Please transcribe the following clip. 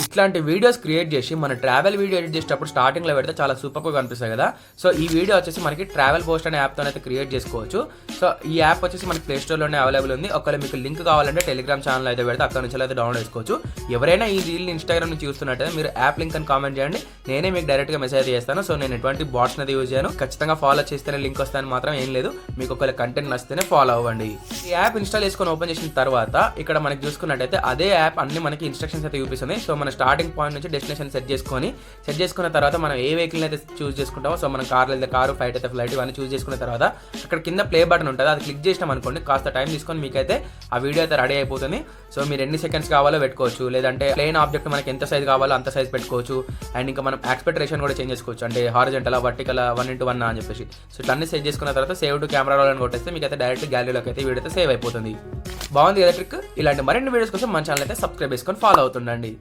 ఇట్లాంటి videos create చేసి మన ట్రావెల్ వీడియో ఎడిట్ చేసేటప్పుడు స్టార్టింగ్లో పెడితే చాలా సూపర్గా కనిపిస్తాయి కదా. సో ఈ వీడియో వచ్చేసి మనకి ట్రావెల్ పోస్ట్ అనే యాప్తో అయితే క్రియేట్ చేసుకోవచ్చు. సో ఈ యాప్ వచ్చేసి మనకి ప్లే స్టోర్లోనే అవైలబుల్ ఉంది. ఒకవేళ మీకు లింక్ కావాలంటే టెలిగ్రామ్ ఛానల్ అయితే పెడితే అక్కడ నుంచి అయితే డౌన్లోడ్ చేసుకోవచ్చు. ఎవరైనా ఈ రీల్ ఇన్స్టాగ్రామ్ నుంచి చూస్తున్నట్టయితే మీరు యాప్ లింక్ అని కామెంట్ చేయండి, నేనే మీకు డైరెక్ట్గా మెసేజ్ అయితే చేస్తాను. సో నేను ఎటువంటి బాట్స్ అనేది యూజ్ చేయను, ఖచ్చితంగా ఫాలో చేస్తేనే లింక్ వస్తాయని మాత్రం ఏం లేదు. మీకు ఒకవేళ కంటెంట్ నచ్చితేనే ఫాలో అవ్వండి. ఈ యాప్ ఇన్స్టాల్ చేసుకొని ఓపెన్ చేసిన తర్వాత ఇక్కడ మనకి చూసుకున్నట్టయితే అదే యాప్ అన్ని మనకి ఇన్స్ట్రక్షన్స్ అయితే చూపిస్తుంది. సో మన స్టార్టింగ్ పాయింట్ డెస్టినేషన్ సెట్ చేసుకున్న తర్వాత మనం ఏ వెహికల్ అయితే చూస్ చేసుకుంటామో, సో మనం కార్లు అయితే కారు, ఫ్లైట్ అయితే ఫ్లైట్, ఇవన్నీ చూస్ చేసుకున్న తర్వాత అక్కడ కింద ప్లే బటన్ ఉంటుంది, అది క్లిక్ చేసినాం అనుకోండి, కాస్త టైం తీసుకొని మీకైతే ఆ వీడియో అయితే రెడీ అయిపోతుంది. సో మీరు ఎన్ని సెకండ్స్ కావాలో పెట్టుకోవచ్చు, లేదంటే ప్లేన్ ఆబ్జెక్ట్ మనకి ఎంత సైజ్ కావాలో అంత సైజ్ పెట్టుకోవచ్చు. అండ్ ఇంకా మనం ఆస్పెక్ట్ రేషియో కూడా చేంజ్ చేసుకోవచ్చు, అంటే హారిజంటల్, వర్టికల్ 1:1 అని చెప్పేసి. సో ఇట్లన్నీ సెట్ చేసుకున్న తర్వాత సేవ్ టు కెమెరా రోల్ అని కొట్టేస్తే మీకు అయితే డైరెక్ట్ గ్యాలరీలోకి అయితే వీడియో అయితే సేవ్ అయిపోతుంది. బాగుంది కదా ట్రిక్. ఇలాంటి మరిన్ని వీడియోస్ కోసం మన ఛానల్ అయితే సబ్స్క్రైబ్ చేసుకొని ఫాలో అవుతుండండి.